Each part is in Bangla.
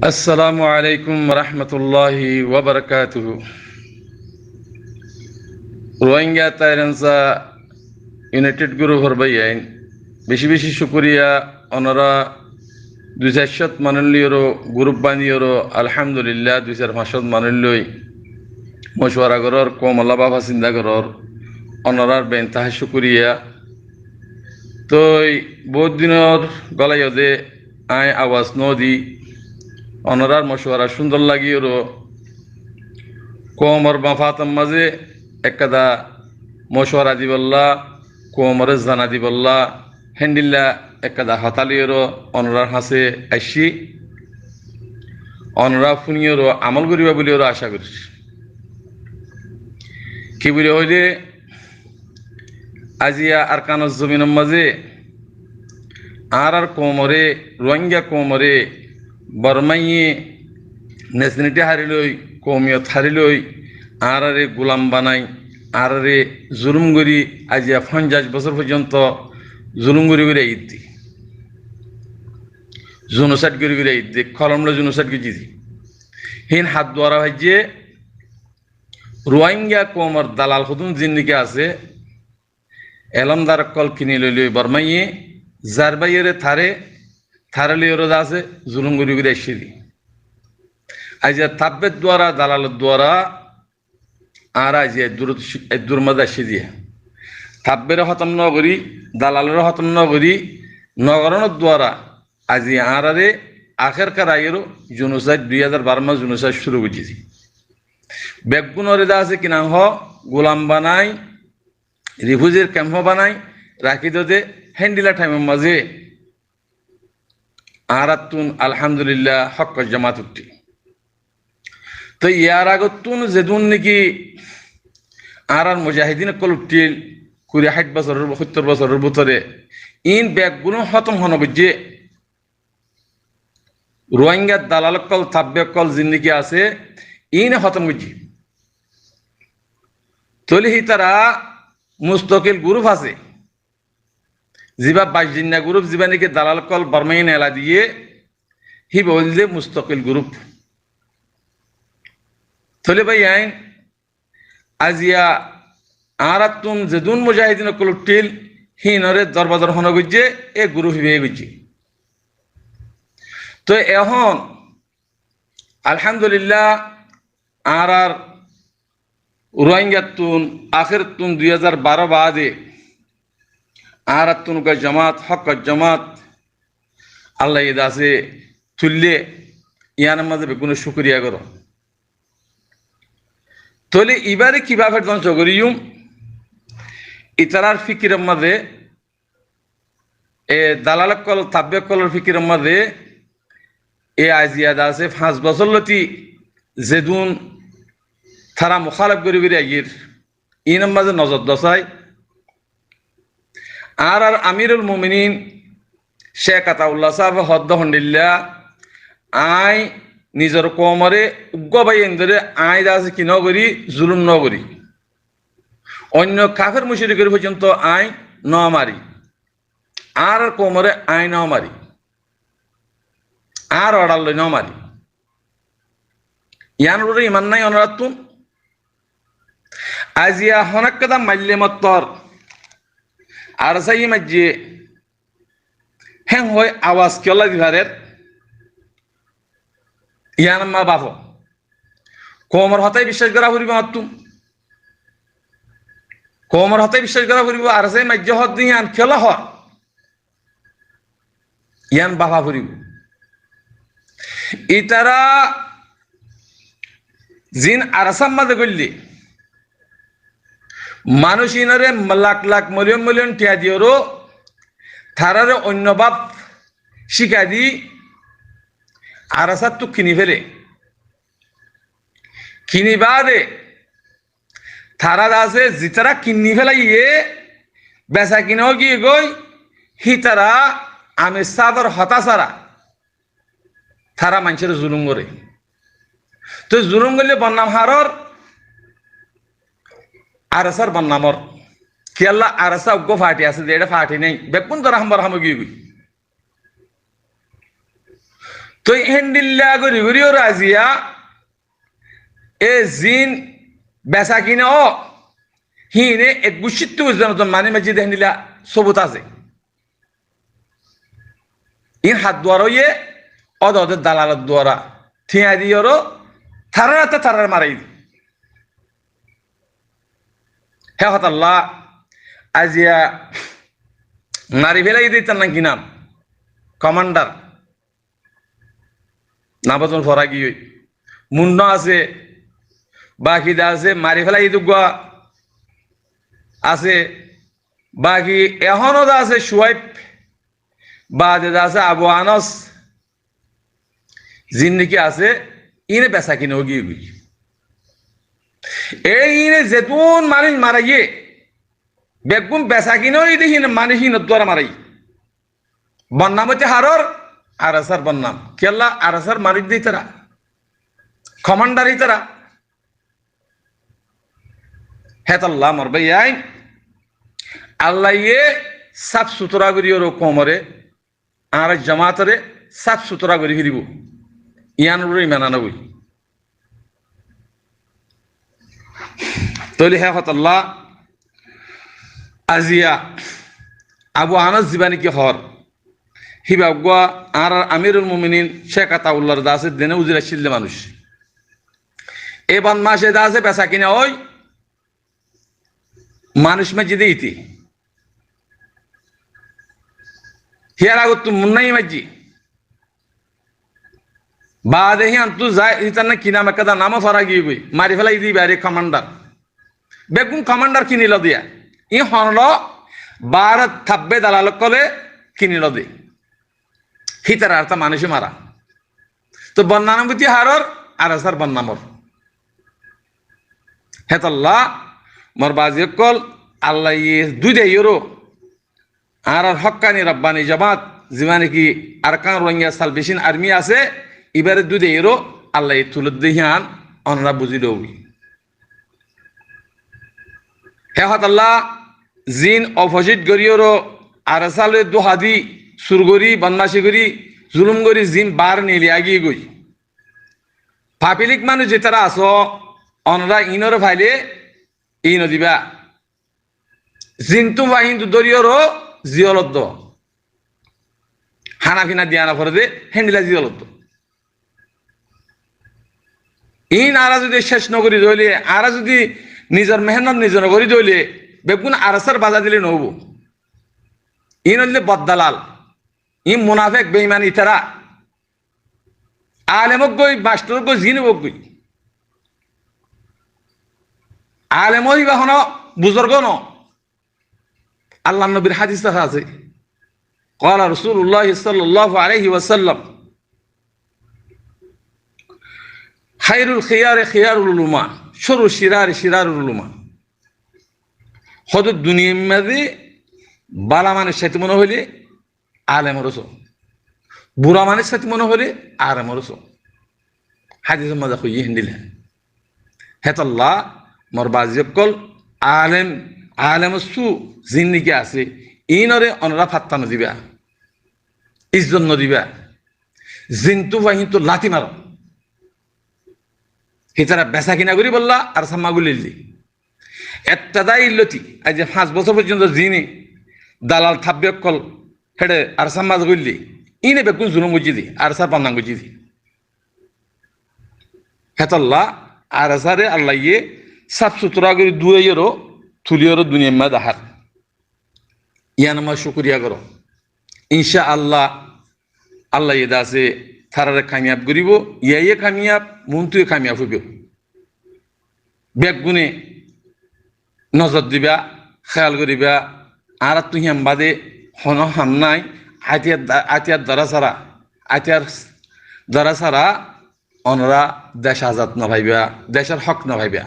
আসসালামু আলাইকুম রহমতুল্লাহি ওয়াবারাকাতুহু। রোহিঙ্গা তাইরেন্সা ইউনাইটেড গ্রুপ হরবাই আইন বেশি বেশি শুকরিয়া। ওনারা ২৪০ মানুষেরও গ্রুপ বানিয়েরও আলহামদুলিল্লাহ ২-৫০০ মানুষ মশওয়ারা করার কমলা বাবা চিন্তা করার ওনারার বেনতাহা শুকরিয়া। তো বহুত দিনের গলাইদে আই আওয়াজ নদী ওনারার মশওয়ারা সুন্দর লাগিয়েরও কোমর মাফাতম মাঝে একদা মশওয়ারা দিবল্লা কোমরে জানা দিবল্লা হেন্ডিল্লা একদা হতালিয়েরও অনরার হাসে আইসি অনরা ফুনিয়েরও আমল করিবা বলিও আশা করছি। কি বলে হইলে আজিয়া আর কানজ জমিনের মাঝে আর কোমরে রোহিঙ্গা কোমরে বরমাইয়ে নেশনিটি হারিলই কৌমিয়ত হারিলই আরে গোলাম বানাই আরে জুলুম করি আজিয়া ৫০ বছর পর্যন্ত জুলুম করি করে ইতি জুনুসাইড করে ইতি কলমলে জুনুসাইড গেছি হিন হাত দ্বারা ভাইয়ে রোহিঙ্গা কোমর দালাল খুদুন জিন্দিকে আছে এলমদার কল কিনে লইল বরমাইয়ে জারবাইয়ের থারে লিওর আছে জুলুম করে এসে আজ তাব্বের দ্বারা দালালের দ্বারা আর আজ দুর্মদ আসি দিয়ে তাব্বের হতম নগরী দালালের হতম নগরী নগরণের দ্বারা আজি আরে আখেরকার আইয়েরও জুনুসাইড ২০১২ মাস জুনুসাইড শুরু করছি বেগুনের আছে কিনা গোলাম বানাই রিফিউজির ক্যাম্প বানাই রাখি দে হ্যান্ডিলা টাইমের মাঝে আরাতুন আলহামদুলিল্লাহ হক জামাত উঠি। তো ইয়ার আগতুন যেদুন নাকি আর মুজাহিদিন কল উঠিল ৬০ বছরের ৭০ বছরের ভিতরে ইন ব্যাগগুলো হতম হন বুঝে রোহিঙ্গার দালাল কল তাব্বে কল জিন্দিগি আছে ইন হতম বুঝি তলিহি তারা মুস্তকিল গ্রুপ আছে জিবা ২২ দিনা গ্রুপ জিবা নাকি দালাল কল বর্মাইন এলা দিয়ে হি বললে মুস্তকিল গ্রুপ তলে ভাই আইন আজিয়া আরাতুন যেদুন মুজাহিদিন কল উঠিল হিনরে দরবাদর হন গুজে এ গ্রুপ হিবে গুজি। তো এখন আলহামদুলিল্লাহ আর রোহিঙ্গাতুন আখেরতুন ২০১২ বাদে আরাতুন জামাত হক জামাত আল্লাহ ঈদ আছে তুললে ইয়ানের মাঝে বেগুন শুক্রিয়া করো। তাহলে এবারে কিভাবে ধ্বংস করিম ইতারার ফিকিরের মাঝে এ দালাল কল তাব্বে কলের ফিকিরের মাঝে এ আজিয়াদ আছে ৫ বছর লতি যেদুন তারা মুখালেফ করি আগির ইনের মাঝে নজর দশাই আর আমিরুল মুমিনিন শেখ আতাউল্লাহ সাহেব হদ্দ হন্ডিল্লা আই নিজের কোমরে উগ্রবাই এনে আই আছে কি নগরী জুলুম নগরী অন্য কাফের মুশরিকের পর্যন্ত আই ন মারি আর কোমরে আই ন মারি আর অর্ডার লই ন মারি ইয়ান ইমান নাই অনরাতুন আজিয়া হনাক্কাদা মাল্যে মত্তর আর সাই মাজ্জে হ্যাং হয় আওয়াজ কেলা দিভারের ইয়ান মা বাপ কোমর হতাই বিশ্বাস করা ফুরিব তুম কোমর হতাই বিশ্বাস করা ফুরিব আর সাই মাজ্জে হত ইয়ান খেলা হ ইয়ান বাবা ফুরিব ইতারা জিন আরাসাম মাঝে করলি মানুষ ইনারে লাখ লাখ মিলিয়ন মিলিয়ন টিয়া দিওরও থারারে অন্য বাপ শিখা দি আরাসার তো কিনি ফেলে কিনি বাদে থারা আছে জিতারা কিনি ফেলাইয়ে বেচা কিনেও গিয়ে গই হিতারা আমি সাদর হতাশারা থারা মানুষের জুলুম করে। তো জুলুম করলে বন্যাম হারর আরসার বন্যামর কেলা আরসা উগ্র ফাটি আছে যে এটা ফাটি নেই বেকুন তো রাহম রাহম গিয়ে গই। তো হেন্ডিল্লা গরি গরিও রাজিয়া এ জিন বেচা কিনে হিনে এক গুছিত্তু বুঝলাম মানে মাঝে হেন্ডিলা সবুত আছে ইন হাত দুয়ারো ইয়ে ওদের দালালের দ্বারা থিয়া দিয়েরও থারার মারাই হে হতাল্লাহ আজিয়া মারি ফেলাই দিতেন না কি নাম কমান্ডার নাবাজন ফরা কি মুন্ড আছে বাকিদা আছে মারি ফেলাই দুগা আছে বাকি এখনো আছে সুয়াইব বা যেটা আছে আবু আনস জিন্দিকি আছে ইনে পেশা কিনে গিয়ে গিয়ে এই ইনে যেতুন মানুষ মারা গিয়ে বেগুন পেশা কিনেও দেখি মানুষ দ্বারা মারাই বন্যাম হচ্ছে হারর আরসার বন্যাম কেল্লা আরসার মারিক দিই তারা কমান্ডার তারা হেতাল্লাহ মরবাই আইন আল্লাহ ইয়ে সাফ সুতরা করিও কোমরে আর জামাতরে সাফ সুতরা করি ফিরিব ইয়ানুর ইমানানবই তৈলি হে হতাল্লাহ আজিয়া আবু আনাস জীবানী কি হর হিবা গুয়া আর আমিরুল মুমিনিন শেখ আতাউল্লাহর দাসের দিনে উজিরা ছিললে মানুষ এ বদমাসে দাসে পেশা কিনে ওই মানুষ মসজিদে ইতি হিয়ার আগত তু মুন্নাই মজ্জি বাদে হি আন্তু যায় ইতার না কিনা মেকাদা নামও ফরা গিয়ে গই মারি ফেলাই দি বারে কমান্ডার বেগুন কমান্ডার কিনিল দিয়া ই হনল বার থাব্বে দালাল কলে কিনিল দি হিতার আর তা মানুষে মারা তো বন্যানুভূতি হারর আর আসার বন্যামর হেতাল্লাহ মোর বাজি কল আল্লাহ ইয়ে দুই দে ইউরো আর হক্কানি রব্বানি জামাত যিমানে কি আরকান রোহিঙ্গা সালভেশন আর্মি আছে এবারে দুই দে ইউরো আল্লাহ তুলে দিহান অনরা বুঝি দৌড়ি হে হতাল্লাহ জিন অপোজিট গরিয়রো আর সালে দুহাদি সুরগরি বদমাশি গরি জুলুম গরি জিন বার নিলি আগিয়ে গই পাপিলিক মানুষ যে তারা আস অনরা ইনর ফাইলে ইন দিবা জিন্তু বাহিন্দু দরিয়রো জিয়লত হানা ফিনা দিয়া না ফরে দে হেন্ডিলা জিয়লত ইন আরা যদি শেষ নগরী ধরলে আরা যদি নিজের মেহনত নিজের করি ধরলে বেগুন আরসার বাজা দিলে নহব ইন হইলে বদদালাল ই মুনাফেক বেঈমান ইতারা আলেমক গই মাস্টার গই জিনবক গই আলেম হইবা হন বুজুর্গ ন আল্লাহ নবীর হাদিস আছে قال رسول الله صلى الله عليه وسلم خير الخيار خيار العلماء شر الشرار شرار العلماء হদ দুনিয়ার মধ্যে বালা মানুষের সাথে মনে হইলে আলেমের রসো বুড়া মানুষের সাথে মনে হইলে আলেমের রসো হাদিসের মজা কই হিন্দিলে হেতাল্লাহ মোর বাজিকল আলেম আলেমের সু জিন্দিগি আছে ইনরে অনরা ফাত্তা নদিবা ইজ্জত নদিবা জিন্তু বাহিন্তু লাথি মার হিতারা বেচা কিনা করি বললা আর সাম্মাগুলি এত্তাদাই ইল্লতি আজ 5 বছর পর্যন্ত জিনি দালাল থাব্বে কল হেডে আর সাম্মাজ গইলি ইনে বেকুন জুলুম গুজি দি আর সার পান্না গুজি দি হেতাল্লাহ আর সারে আল্লাহ ইয়ে সাফ সুতরা করে দুয়েরও থুলিয়রও দুনিয়ার মা দাহার ইয়ান আমার শুকরিয়া করো ইনশা আল্লাহ আল্লাহ ইয়ে দাসে থারারে কামিয়াব করিব ইয়ে কামিয়াব মন্তুয়ে কামিয়াব হইব বেগুনে নজর দিবা খেয়াল করিবা আর তুই বাদে হন হাম নাই আতিয়ার দ্বারা ছাড়া অনরা দেশ আজাদ না ভাইবা দেশের হক না ভাইবা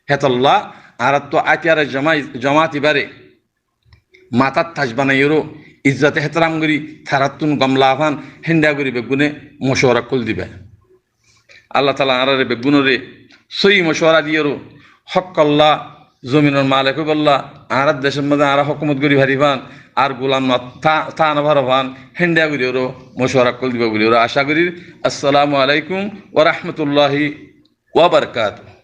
হেতল্লাহ আর তো আতিয়ার জমাত এবারে মাতার তাজ বানাইরো ইজ্জতে হেতরাম করি থারাতুন গমলা আফান হেন্ডা করি বেগুনে মশওয়ারা কুল দিবা আল্লাহ তালা আরে বেগুনরে সই মশওয়ারা দিয়েরো হক আল্লাহ জমিনের মালিক বললা আর দেশের মধ্যে আর হকুমত করি ভারিবান আর গোলাম থান ভারবান হেন্ডিয়া করি ওরও মশওয়ারা কল দিব বলি ওরা আশা করি। আসসালামু আলাইকুম ওয়া রাহমাতুল্লাহি ওয়া বারাকাতুহু।